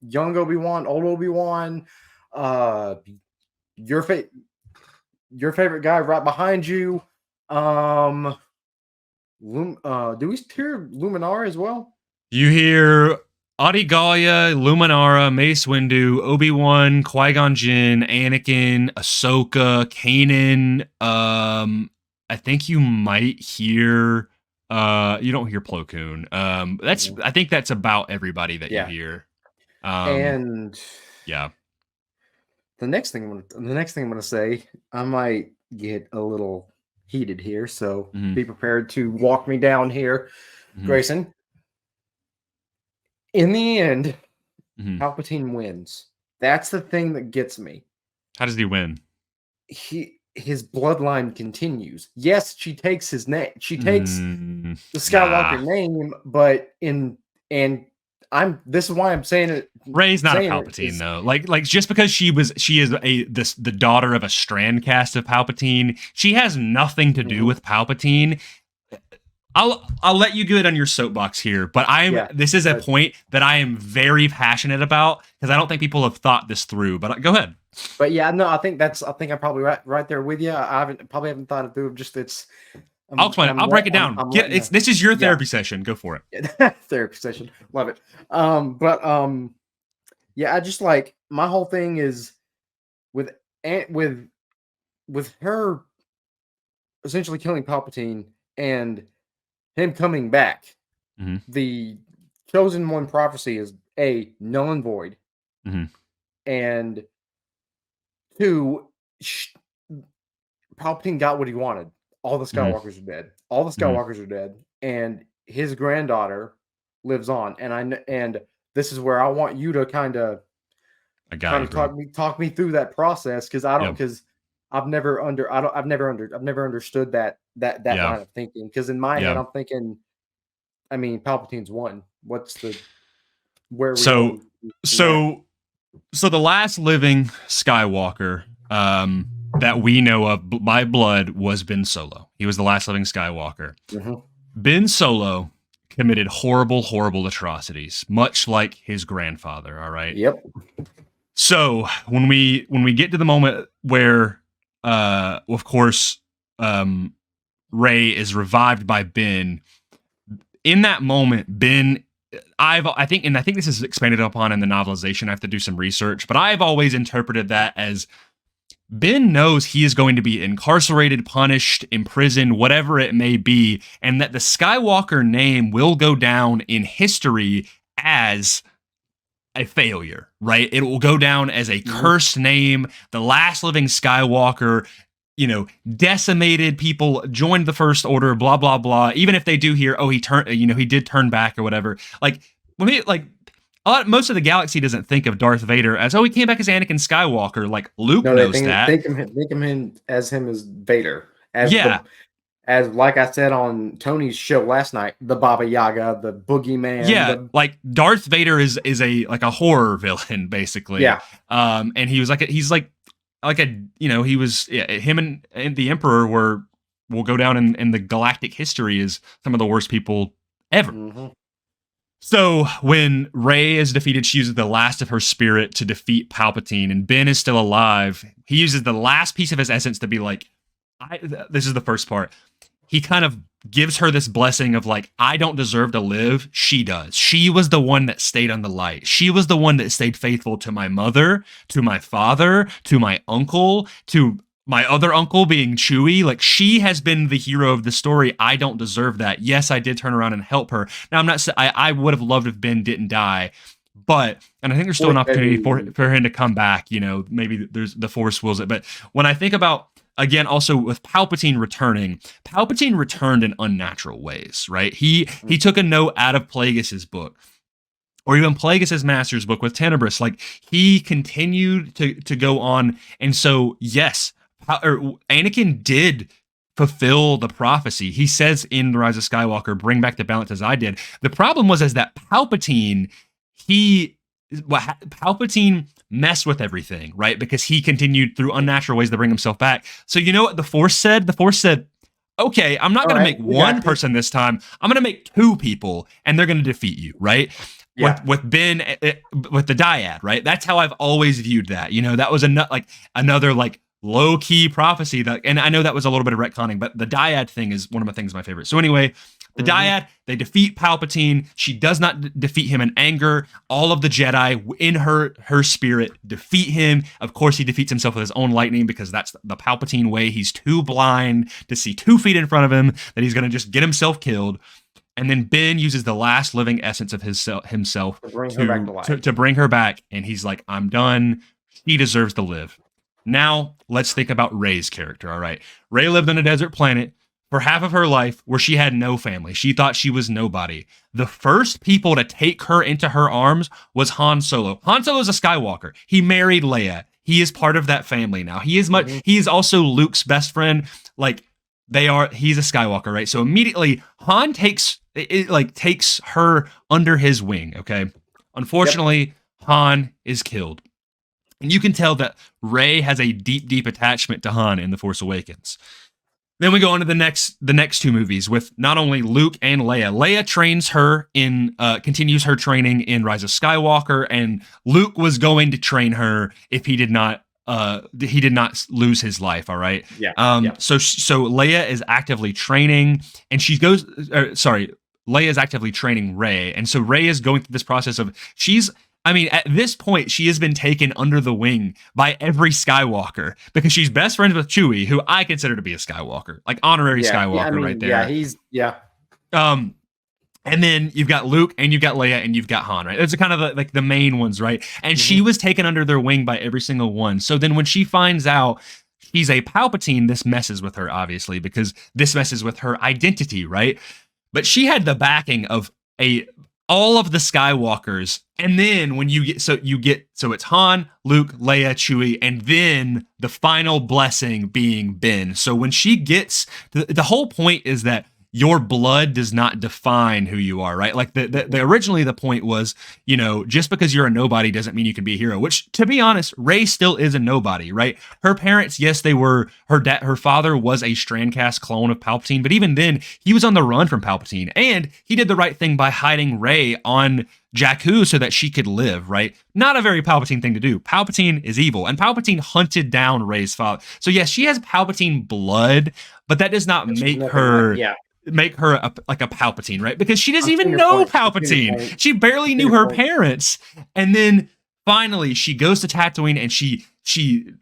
Young Obi-Wan, old Obi-Wan. Your favorite guy right behind you. Do we hear Luminara as well? You hear Adi Gallia, Luminara, Mace Windu, Obi-Wan, Qui-Gon Jinn, Anakin, Ahsoka, Kanan. I think you might hear you don't hear Plo Koon. I think that's about everybody that you hear. And yeah. The next thing I'm going to say, I might get a little heated here, so be prepared to walk me down here, Grayson. In the end, Palpatine wins. That's the thing that gets me. How does he win? His bloodline continues. Yes, she takes his name. She takes the Skywalker name, but this is why I'm saying it. Rey's not a Palpatine though. Like just because she is the daughter of a strand cast of Palpatine, she has nothing to do with Palpatine. I'll let you get on your soapbox here, but this is a point that I am very passionate about because I don't think people have thought this through. But go ahead. But yeah, no, I think I'm probably right there with you. I haven't thought it through. Just I'll explain it. I'll break it down. This is your therapy session. Go for it. Therapy session. Love it. Yeah, I just like, my whole thing is with her essentially killing Palpatine and him coming back. The Chosen One prophecy is null and void, and 2, Palpatine got what he wanted. All the Skywalkers are dead. All the Skywalkers are dead. and his granddaughter lives on, and this is where I want you to kind of I got you, bro. talk me through that process, because I don't Yep. because I've never understood that Yeah. line of thinking, because in my head Yeah. I'm thinking, I mean, Palpatine's won. Where are we So going from there? so so the last living Skywalker that we know of by blood was Ben Solo. He was the last living Skywalker. Mhm. Ben Solo committed horrible, horrible atrocities, much like his grandfather. All right. Yep. So when we get to the moment where, of course, Ray is revived by Ben, in that moment, Ben, I think this is expanded upon in the novelization. I have to do some research, but I've always interpreted that as Ben knows he is going to be incarcerated, punished, imprisoned, whatever it may be, and that the Skywalker name will go down in history as a failure, right? It will go down as a Mhm. cursed name, the last living Skywalker, decimated people, joined the First Order, blah, blah, blah. Even if they do hear, oh, he did turn back or whatever. Like, when we, like, most of the galaxy doesn't think of Darth Vader as, oh, he came back as Anakin Skywalker. Like, Luke No, they knows that. think him as Vader, Yeah. as like I said on Tony's show last night, the Baba Yaga, the boogeyman, Yeah, like Darth Vader is a horror villain basically. yeah. And he was him and the Emperor will go down in the galactic history as some of the worst people ever. Mhm. So when Rey is defeated, she uses the last of her spirit to defeat Palpatine, and Ben is still alive. He uses the last piece of his essence to be like, this is the first part. He kind of gives her this blessing of like, I don't deserve to live. She does. She was the one that stayed on the light. She was the one that stayed faithful to my mother, to my father, to my uncle, to my other uncle being Chewie. Like, she has been the hero of the story. I don't deserve that. Yes, I did turn around and help her. Now, I'm not saying I would have loved if Ben didn't die, and I think there's still an opportunity for him to come back. Maybe there's the Force wills it. But when I think about, again, also with Palpatine returned in unnatural ways, right? He took a note out of Plagueis's book, or even Plagueis's master's book with Tenebris. Like, he continued to go on, and so yes, Anakin did fulfill the prophecy. He says in The Rise of Skywalker, "Bring back the balance as I did." The problem was that Palpatine messed with everything, right? Because he continued through unnatural ways to bring himself back. So you know what the Force said? The Force said, okay, I'm not going to make one person this time. I'm going to make two people, and they're going to defeat you, right? Yeah. With Ben, with the dyad, right? That's how I've always viewed that. That was another low key prophecy and I know that was a little bit of retconning, but the dyad thing is one of my things, my favorite. So anyway, the dyad, they defeat Palpatine. She does not defeat him in anger. All of the Jedi in her spirit defeat him. Of course, he defeats himself with his own lightning, because that's the Palpatine way. He's too blind to see 2 feet in front of him that he's going to just get himself killed. And then Ben uses the last living essence of himself to bring her back. And he's like, I'm done. He deserves to live. Now, let's think about Rey's character, all right? Rey lived on a desert planet for half of her life where she had no family. She thought she was nobody. The first people to take her into her arms was Han Solo. Han Solo is a Skywalker. He married Leia. He is part of that family now. He is also Luke's best friend. He's a Skywalker, right? So immediately Han takes her under his wing, okay? Unfortunately, Han is killed. And you can tell that Rey has a deep, deep attachment to Han in The Force Awakens. Then we go on to the next 2 movies with not only Luke and Leia. Leia trains her continues her training in Rise of Skywalker, and Luke was going to train her if he did not lose his life. All right. Yeah. So Leia is actively training, and Leia is actively training Rey, and so Rey is going through this process of at this point, she has been taken under the wing by every Skywalker, because she's best friends with Chewie, who I consider to be a Skywalker, like honorary Skywalker right there. Yeah. And then you've got Luke, and you've got Leia, and you've got Han, right? Those are kind of the main ones, right? And she was taken under their wing by every single one. So then when she finds out she's a Palpatine, this messes with her, obviously, because this messes with her identity, right? but she had the backing of a all of the Skywalkers. And then when you get so it's Han, Luke, Leia, Chewie, and then the final blessing being Ben. So when she gets the whole point is that your blood does not define who you are, right? Like the originally the point was, just because you're a nobody doesn't mean you can be a hero, which to be honest, Rey still is a nobody, right? Her parents, yes, they were her father was a Strandcast clone of Palpatine, but even then he was on the run from Palpatine, and he did the right thing by hiding Rey on Jakku so that she could live, right? Not a very Palpatine thing to do. Palpatine is evil, and Palpatine hunted down Rey's father. So yes, she has Palpatine blood, but that does not make her like a Palpatine, right? Because she doesn't even know Palpatine. She barely knew her parents. And then finally she goes to Tatooine, and she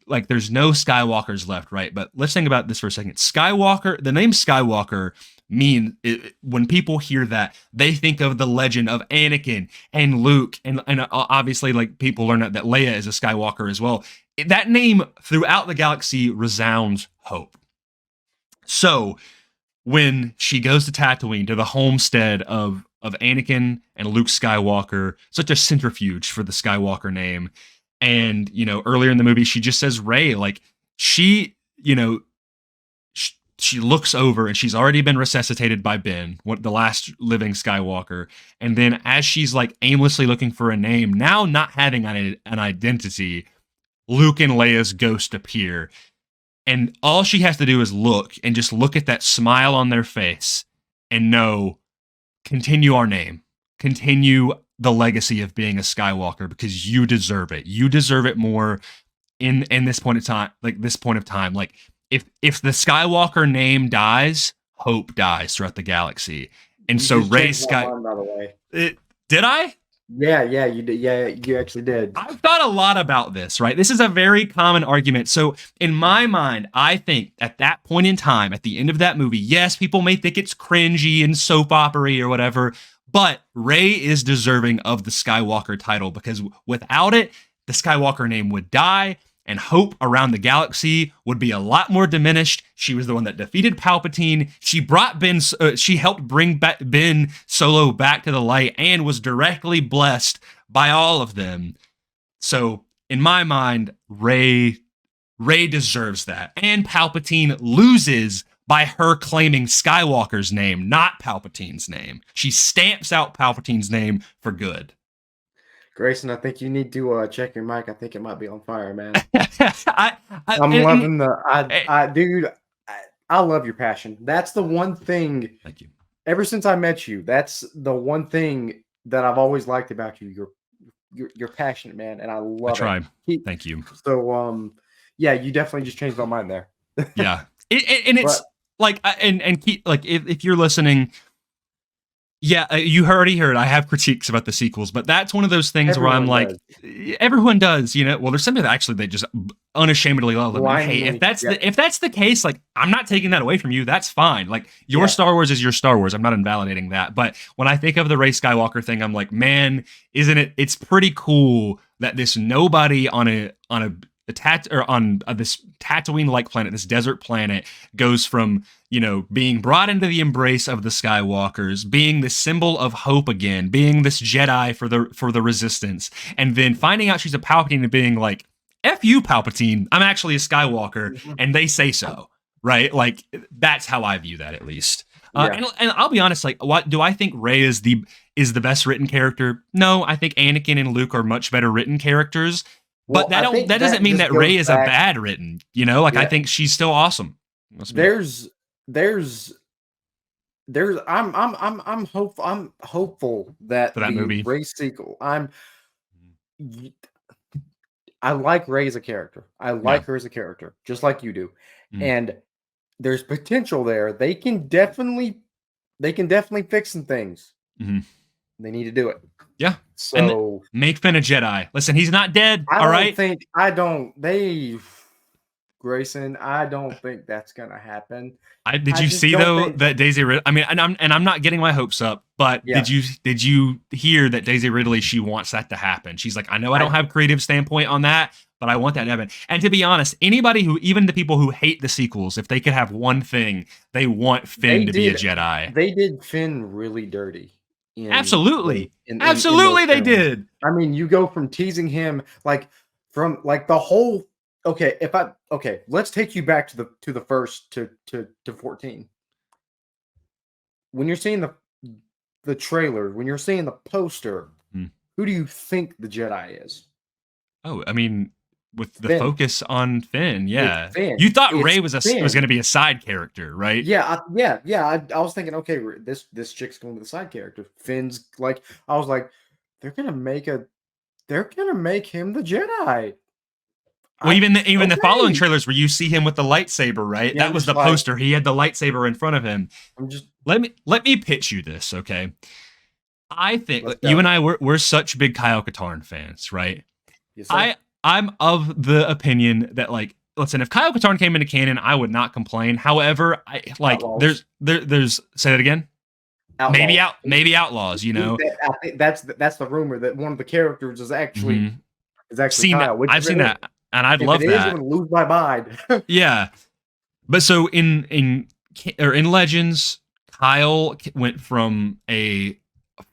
like there's no Skywalkers left, right? But let's think about this for a second. Skywalker, the name Skywalker when people hear that, they think of the legend of Anakin and Luke, and obviously like people learn that Leia is a Skywalker as well. That name throughout the galaxy resounds hope. So when she goes to Tatooine, to the homestead of Anakin and Luke Skywalker, such a centrifuge for the Skywalker name. And, earlier in the movie, she just says Rey, like she looks over and she's already been resuscitated by Ben, the last living Skywalker. And then as she's like aimlessly looking for a name, now not having an identity, Luke and Leia's ghost appear. And all she has to do is look at that smile on their face and know, continue our name, continue the legacy of being a Skywalker, because you deserve it. You deserve it more in this point of time. Like if the Skywalker name dies, hope dies throughout the galaxy. And so Rey did I? Yeah, you did. Yeah, you actually did. I've thought a lot about this, right? This is a very common argument. So in my mind, I think at that point in time, at the end of that movie, yes, people may think it's cringy and soap opera or whatever, but Rey is deserving of the Skywalker title, because without it, the Skywalker name would die, and hope around the galaxy would be a lot more diminished. She was the one that defeated Palpatine. She brought she helped bring back Ben Solo back to the light, and was directly blessed by all of them. So in my mind, Rey deserves that. And Palpatine loses by her claiming Skywalker's name, not Palpatine's name. She stamps out Palpatine's name for good. Grayson, I think you need to check your mic. I think it might be on fire, man. I'm loving dude. I love your passion. That's the one thing. Thank you. Ever since I met you, that's the one thing that I've always liked about you. You're passionate, man, and I love it. Thank you. So, yeah, you definitely just changed my mind there. Yeah, and it's like, and keep like if you're listening. Yeah, you already heard I have critiques about the sequels, but that's one of those things where I'm like, everyone does, well, there's something that actually they just unashamedly love. Hey, if that's the case, like, I'm not taking that away from you. That's fine. Like, your Star Wars is your Star Wars. I'm not invalidating that. But when I think of the Rey Skywalker thing, I'm like, man, isn't it? It's pretty cool that this nobody on this Tatooine-like planet, this desert planet, goes from being brought into the embrace of the Skywalkers, being the symbol of hope again, being this Jedi for the Resistance, and then finding out she's a Palpatine and being like, "F you, Palpatine, I'm actually a Skywalker," and they say so, right? Like, that's how I view that, at least. And I'll be honest, like, what do I think Rey is the best written character? No, I think Anakin and Luke are much better written characters. But that doesn't mean that Rey is a bad written, I think she's still awesome. I'm hopeful that for that movie Rey sequel. I like Rey as a character. I like her as a character, just like you do. And there's potential there. They can definitely fix some things. They need to do it. Yeah. So and make Finn a Jedi. Listen, he's not dead. All right. They Grayson. I don't think that's gonna happen. Did I you just see don't though think. that Daisy Ridley? I mean, and I'm not getting my hopes up, but Yeah, did you hear that Daisy Ridley, she wants that to happen? She's like, I know I don't I have creative standpoint on that, but I want that to happen. And to be honest, anybody who, even the people who hate the sequels, if they could have one thing, they want they Finn to be a did Jedi. they did Finn really dirty in those Absolutely, in those absolutely, they films. did. I mean, you go from teasing him like from like the whole. Okay, let's take you back to the first to 14. When you're seeing the trailer, when you're seeing the poster, Hmm. who do you think the Jedi is? Oh, I mean, with the Finn. focus on Finn, It's yeah. Finn. You thought It's Ray was Finn. going to be a side character, right? Yeah, yeah. I was thinking, okay, this chick's going to be the side character. Finn's like, I was like, they're gonna make a, they're gonna make him the Jedi. Well, I even the following okay. trailers where you see him with the lightsaber, right? Yeah, That I'm was just the like, poster. He had the lightsaber in front of him. I'm just Let me pitch you this, okay? I think let's you and go. I we're such big Kyle Katarn fans, right? Yes, sir. I'm of the opinion that, like, listen, if Kyle Katarn came into canon, I would not complain. However, I like Outlaws, there's say that again. outlaws. Maybe outlaws, you know. I think that's the rumor that one of the characters Hmm. is actually Seen that, Kyle. Which I've seen that, and I'd if it love is, I'm that. gonna lose my mind. Yeah, but so in Legends, Kyle went from a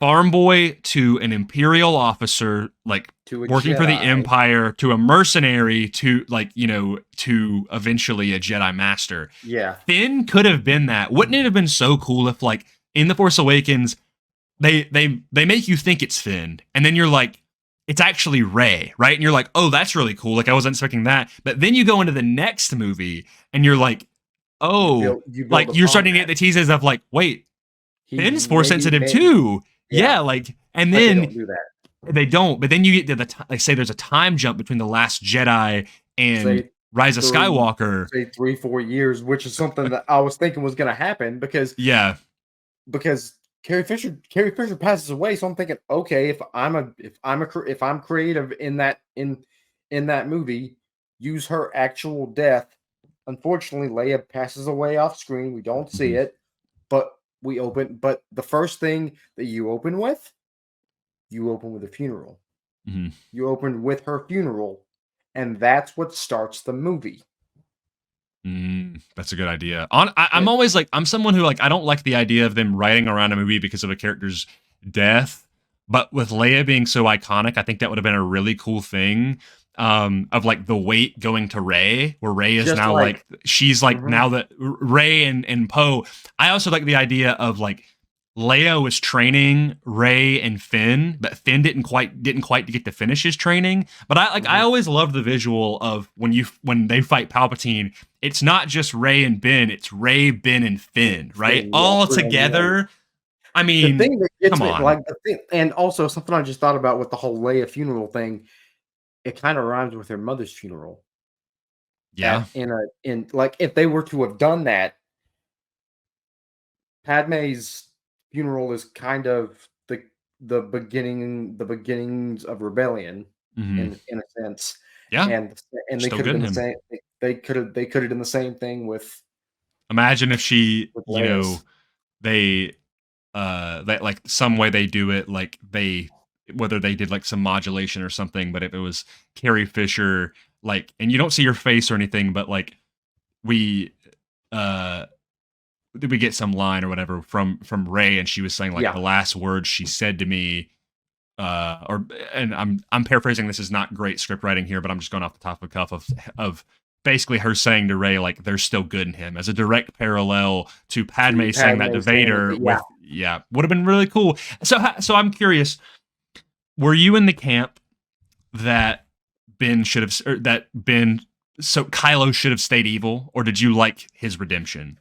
farm boy to an imperial officer, like To a working for the Jedi. Empire, to a mercenary, to, like, to eventually a Jedi Master. Yeah. Finn could have been that. Wouldn't it have been so cool if, like, in The Force Awakens, they make you think it's Finn, and then you're like, it's actually Rey, right? And you're like, oh, that's really cool. Like, I wasn't expecting that. But then you go into the next movie and you're like, oh, You build like you're upon starting to get that. the teases of, like, wait, He Finn's force maybe sensitive maybe too. yeah, Yeah, like, and but they then don't do that. they don't. But then you get to like, say there's a time jump between the Last Jedi and Say Rise of three, Skywalker. say 3 4 years, which is something that I was thinking was going to happen Yeah. because Carrie Fisher passes away. So I'm thinking, okay, if I'm creative in that movie, use her actual death. Unfortunately, Leia passes away off screen. We don't see Mhm. it, but but the first thing that you open with a funeral. Mhm. You open with her funeral, and that's what starts the movie. That's a good idea. I'm It, always like, I'm someone who, like, I don't like the idea of them writing around a movie because of a character's death. But with Leia being so iconic, I think that would have been a really cool thing. Of, like, the weight going to Rey, where Rey is just now, like like, she's like, mhm, now that Rey and Poe. I also like the idea of, like, Leia was training Rey and Finn, but Finn didn't quite get to finish his training. But I mhm, always loved the visual of when they fight Palpatine. It's not just Rey and Ben; it's Rey, Ben, and Finn, right? Finn, yeah, All three on one. together. I The mean, thing that gets come me, on. like the thing, and also something I just thought about with the whole Leia funeral thing, it kind of rhymes with her mother's funeral. Yeah. In like if they were to have done that, Padme's funeral is kind of the beginnings of rebellion Hmm. in a sense, Yeah. and they Still could have good in been the him. same. They could have done the same thing Imagine if she, with Leia's. they that, like, some way they do it, like, they, whether they did, like, some modulation or something, but if it was Carrie Fisher, like, and you don't see her face or anything, but, like, we uh did we get some line or whatever from Ray, and she was saying, like, Yeah, the last words she said to me, or, and I'm paraphrasing, this is not great script writing here, but I'm just going off the top of the cuff of basically her saying to Ray, like, there's still good in him, as a direct parallel to to Padme saying that Padme to saying Vader. that. Yeah, With, yeah, would have been really cool. So I'm curious, were you in the camp that Ben should have, or that Ben, so Kylo should have stayed evil, or did you like his redemption?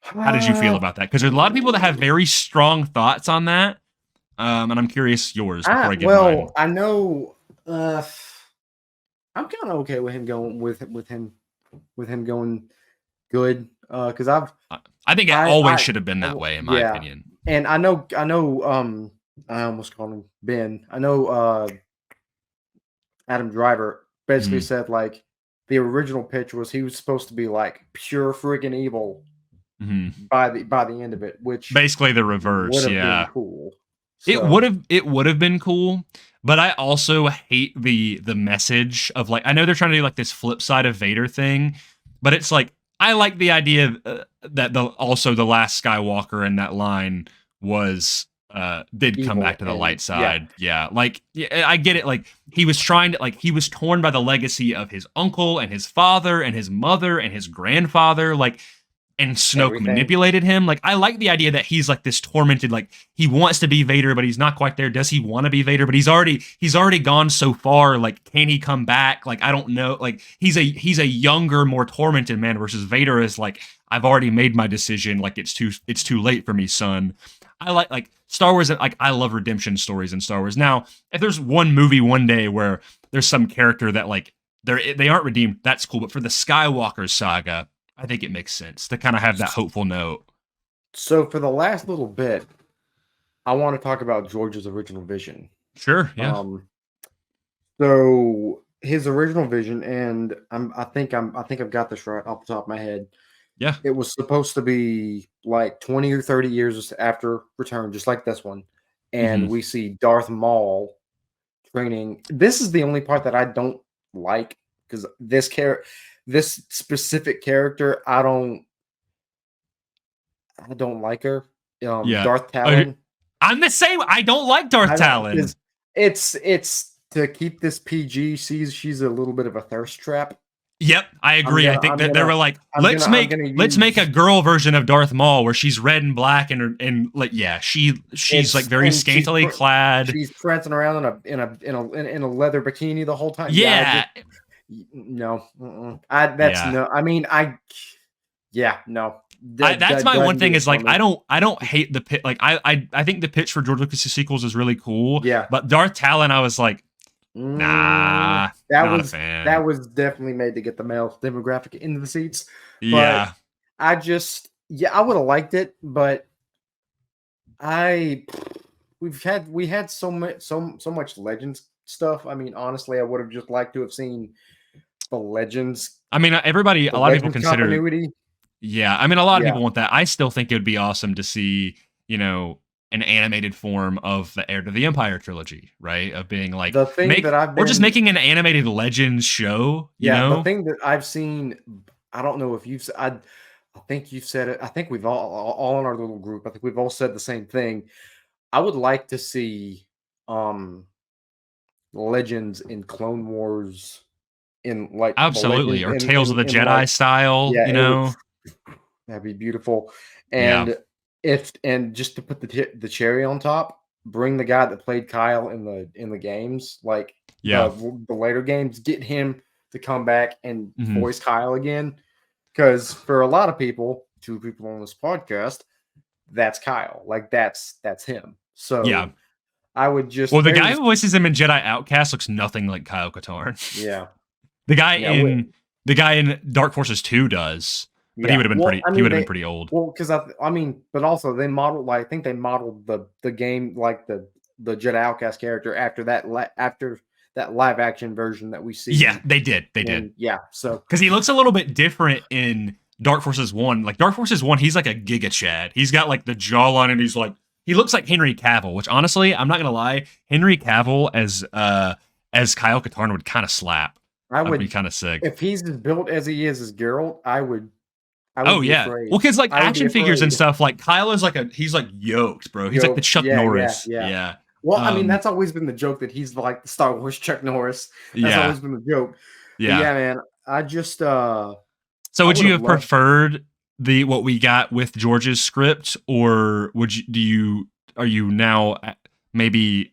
How did you feel about that? Because there's a lot of people that have very strong thoughts on that, and I'm curious yours before I give mine. I know. Uh, I'm kind of okay with him going with him going good. Because I think it always should have been that way, in my yeah, opinion. and I know. I almost called him Ben. I know. Adam Driver basically Mhm. said like the original pitch was he was supposed to be like pure freaking evil Mhm. by the end of it, which Basically the would reverse, have been yeah. cool. It So would have been cool, but I also hate the message of like I know they're trying to do like this flip side of Vader thing, but it's like I like the idea that the last Skywalker in that line was did come back evil to the and light yeah, side. Yeah, like yeah, I get it. Like he was trying to like he was torn by the legacy of his uncle and his father and his mother and his grandfather. Like and Snoke everything. manipulated him. Like I like the idea that he's like this tormented, like he wants to be Vader, but he's not quite there. Does he want to be Vader? But he's already gone so far. Like, can he come back? Like, I don't know. Like he's a younger, more tormented man versus Vader is like, I've already made my decision. Like it's too late for me, son. I like Star Wars, like I love redemption stories in Star Wars. Now, if there's one movie one day where there's some character that like they aren't redeemed, that's cool. But for the Skywalker saga, I think it makes sense to kind of have that hopeful note. So for the last little bit, I want to talk about George's original vision. Sure, yeah. So his original vision, and I think I've got this right off the top of my head. Yeah. It was supposed to be like 20 or 30 years after Return, just like this one. And we see Darth Maul training. This is the only part that I don't like because this specific character, I don't like her. Yeah. Darth Talon. I'm the same. I don't like Darth Talon. It's to keep this PG. She's a little bit of a thirst trap. Yep, I agree. I think that they were like, let's make a girl version of Darth Maul where she's red and black and like yeah, she's like very scantily clad. She's prancing around in a leather bikini the whole time. Yeah. No. No. That's my one thing is like I don't hate the pitch. Like I think the pitch for George Lucas' sequels is really cool. Yeah. But Darth Talon, I was like, nah, not a fan. That was definitely made to get the male demographic into the seats. Yeah. But I would have liked it, but we had so much Legends stuff. I mean, honestly, I would have just liked to have seen the Legends. I mean, a lot of people consider continuity. Yeah, I mean, a lot of people want that. I still think it would be awesome to see, an animated form of the Heir to the Empire trilogy, right? Of being like the thing or just making an animated Legends show. The thing that I've seen, I don't know if I think you've said it. I think we've all in our little group. I think we've all said the same thing. I would like to see Legends in Clone Wars in like absolutely or Tales of the Jedi style. That'd be beautiful. And just to put the cherry on top, bring the guy that played Kyle in the games, like the later games, get him to come back and voice Kyle again. Because for a lot of people, 2 people on this podcast, that's Kyle. Like that's him. So yeah. I would just the guy who voices him in Jedi Outcast looks nothing like Kyle Katarn. Yeah. The guy in Dark Forces 2 does. But he would have been he would have been pretty old. Well, because but also they modeled I think they modeled the game like the Jedi Outcast character after that live action version that we see. Yeah, they did. Yeah, so because he looks a little bit different in Dark Forces 1. Like Dark Forces 1, he's like a Giga Chad. He's got like the jawline and he looks like Henry Cavill, which honestly, I'm not gonna lie, Henry Cavill as Kyle Katarn would kind of slap. I would be kind of sick. If he's as built as he is as Geralt, I would be afraid. Well, because like action figures and stuff, like Kyle is he's like yoked, bro. He's like the Chuck Norris. Yeah. Well, I mean, that's always been the joke that he's like the Star Wars Chuck Norris. That's always been the joke. Yeah. But yeah, man. I just So would you have preferred what we got with George's script, or are you now maybe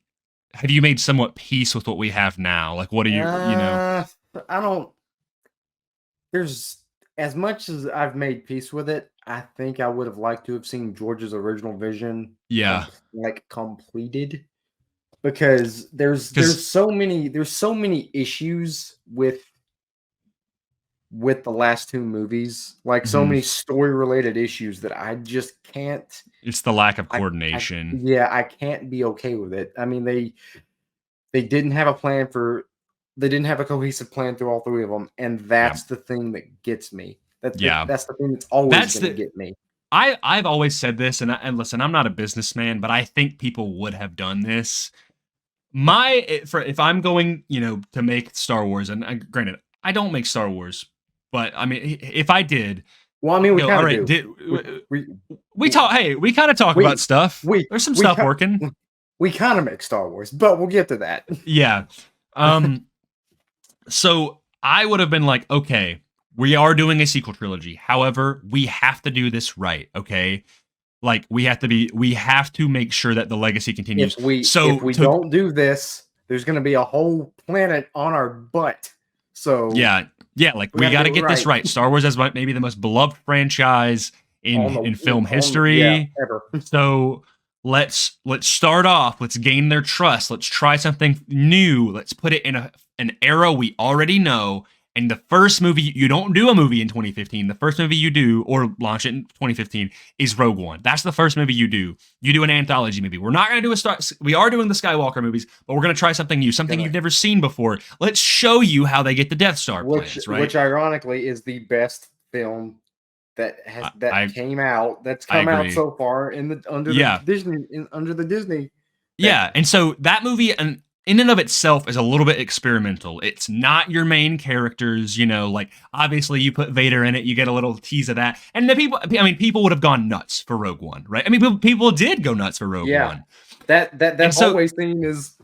have you made somewhat peace with what we have now? Like what do you I don't there's as much as I've made peace with it, I think I would have liked to have seen George's original vision completed. Because there's so many issues with the last 2 movies, like so many story related issues that I just can't. It's the lack of coordination. I can't be okay with it. I mean, they didn't have a plan for they didn't have a cohesive plan through all three of them, and that's the thing that gets me. That's the thing that's always going to get me. I've always said this, and listen, I'm not a businessman, but I think people would have done this. If I'm going, to make Star Wars, and granted, I don't make Star Wars, but I mean, if I did, well, I mean, we kind of do. We talk. Hey, we kind of talk about stuff. There's some stuff working. We kind of make Star Wars, but we'll get to that. Yeah. So I would have been like, okay, we are doing a sequel trilogy. However, we have to do this right. Okay. Like we have to make sure that the legacy continues. If we don't do this, there's going to be a whole planet on our butt. So yeah, like we got to get this right. Star Wars is maybe the most beloved franchise in film history. Ever. So let's start off. Let's gain their trust. Let's try something new. Let's put it in an era we already know. And the first movie, you don't do a movie in 2015. The first movie you do, or launch it in 2015, is Rogue One. That's the first movie you do. You do an anthology movie. We're not going to do we are doing the Skywalker movies, but we're going to try something new, something you've never seen before. Let's show you how they get the Death Star plans, right? Which ironically is the best film that came out. That's come out so far under the Disney. Yeah, and so that movie in and of itself is a little bit experimental. It's not your main characters, like obviously you put Vader in it, you get a little tease of that. And people would have gone nuts for Rogue One, right? I mean, people did go nuts for Rogue One. That hallway scene is,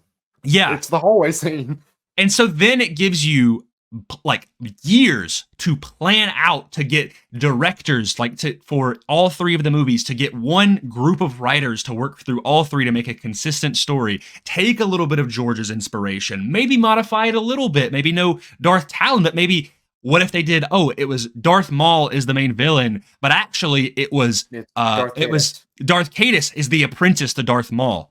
it's the hallway scene. And so then it gives you like years to plan out to get directors for all three of the movies, to get one group of writers to work through all three to make a consistent story. Take a little bit of George's inspiration, maybe modify it a little bit, maybe no Darth Talon, but maybe what if they did, it was Darth Maul is the main villain, but actually it was Darth Caedus is the apprentice to Darth Maul.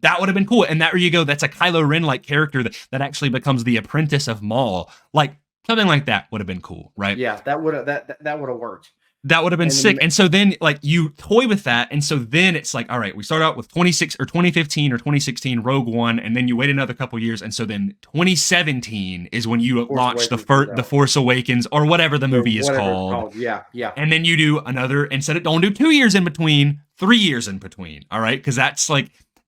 That would have been cool. And there you go. That's a Kylo Ren-like character that actually becomes the apprentice of Maul. Like something like that would have been cool, right? Yeah, that would have worked. That would have been sick. And so then you toy with that. And so then it's like, all right, we start out with 2015 or 2016 Rogue One, and then you wait another couple years. And so then 2017 is when you launch the Force Awakens or whatever the movie is called. Yeah. And then you do another, don't do 2 years in between, 3 years in between. All right. Cause that's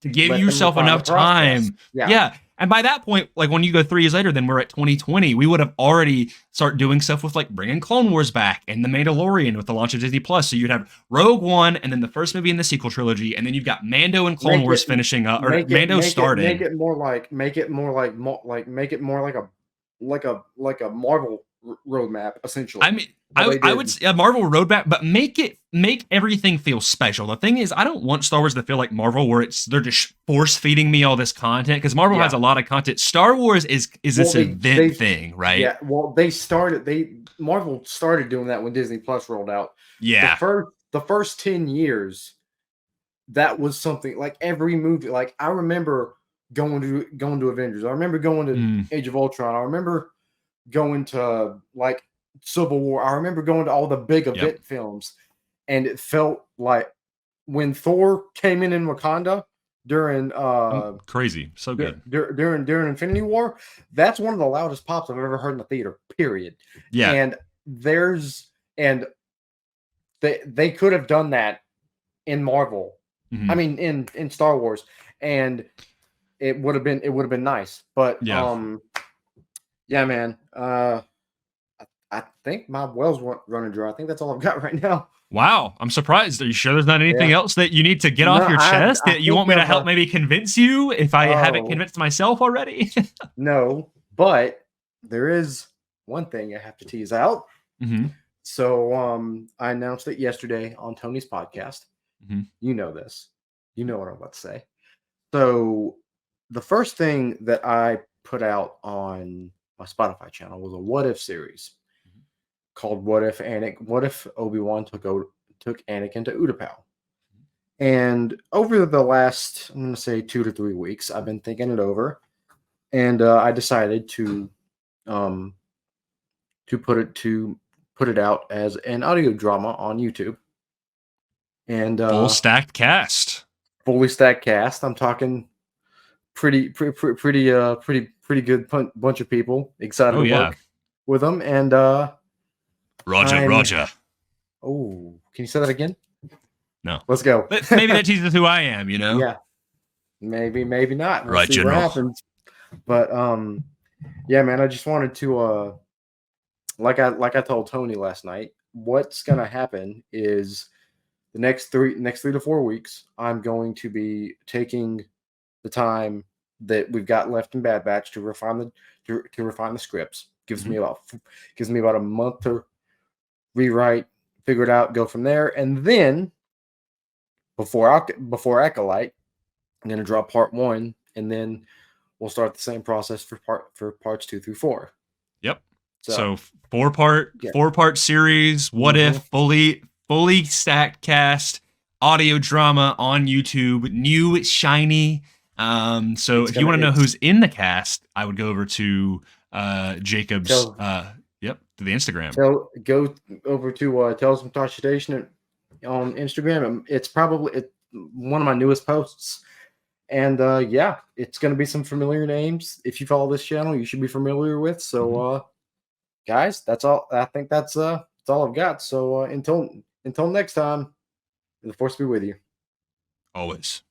to give yourself enough time. Yeah. And by that point, when you go 3 years later, then we're at 2020. We would have already started doing stuff with bringing Clone Wars back and The Mandalorian with the launch of Disney Plus. So you'd have Rogue One and then the first movie in the sequel trilogy. And then you've got Mando and Clone Wars finishing up, or Mando starting. Make it more like a Marvel roadmap, essentially. I mean, I would say a Marvel roadmap, but make everything feel special. The thing is, I don't want Star Wars to feel like Marvel, where they're just force feeding me all this content, because Marvel has a lot of content. Star Wars is this event thing, right? Yeah. Well, Marvel started doing that when Disney Plus rolled out. Yeah. The first 10 years, that was something like every movie. Like I remember going to Avengers. I remember going to Age of Ultron. I remember going to Civil War. I remember going to all the big event films, and it felt like when Thor came in Wakanda during crazy, so good during Infinity War. That's one of the loudest pops I've ever heard in the theater. Period. Yeah, and they could have done that in Marvel. I mean, in Star Wars, and it would have been nice. But yeah, man. I think my well's running dry. I think that's all I've got right now. Wow, I'm surprised. Are you sure there's not anything else that you need to get off your chest that you want me to help maybe convince you if I haven't convinced myself already? No, but there is one thing I have to tease out. So I announced it yesterday on Tony's podcast. You know this. You know what I'm about to say. So the first thing that I put out on my Spotify channel was a what if series called What If Obi-Wan took Anakin to Utapau. And over the last, I'm going to say 2 to 3 weeks, I've been thinking it over, and I decided to put it out as an audio drama on YouTube. And fully stacked cast. I'm talking pretty pretty good bunch of people excited Oh to yeah. work with them. And Roger, Roger. Oh, can you say that again? No. Let's go. But maybe that teases who I am, you know? Yeah, maybe not. We'll Right, see General. what happens. But yeah, man, I just wanted to like I told Tony last night, what's gonna happen is the next 3 to 4 weeks, I'm going to be taking the time that we've got left in Bad Batch to refine the scripts. Gives me about a month to rewrite, figure it out, go from there, and then before Acolyte, I'm gonna drop part 1, and then we'll start the same process for parts 2 through 4. Yep. So So four part series, what if, fully stacked cast, audio drama on YouTube, new shiny. So if you want to know who's in the cast, I would go over to Jacob's to the Instagram. Go over to Tales from Tasha Station on Instagram. It's probably one of my newest posts. And yeah, it's going to be some familiar names. If you follow this channel, you should be familiar with. So guys, that's all. I think that's all I've got. So until next time, the force be with you. Always.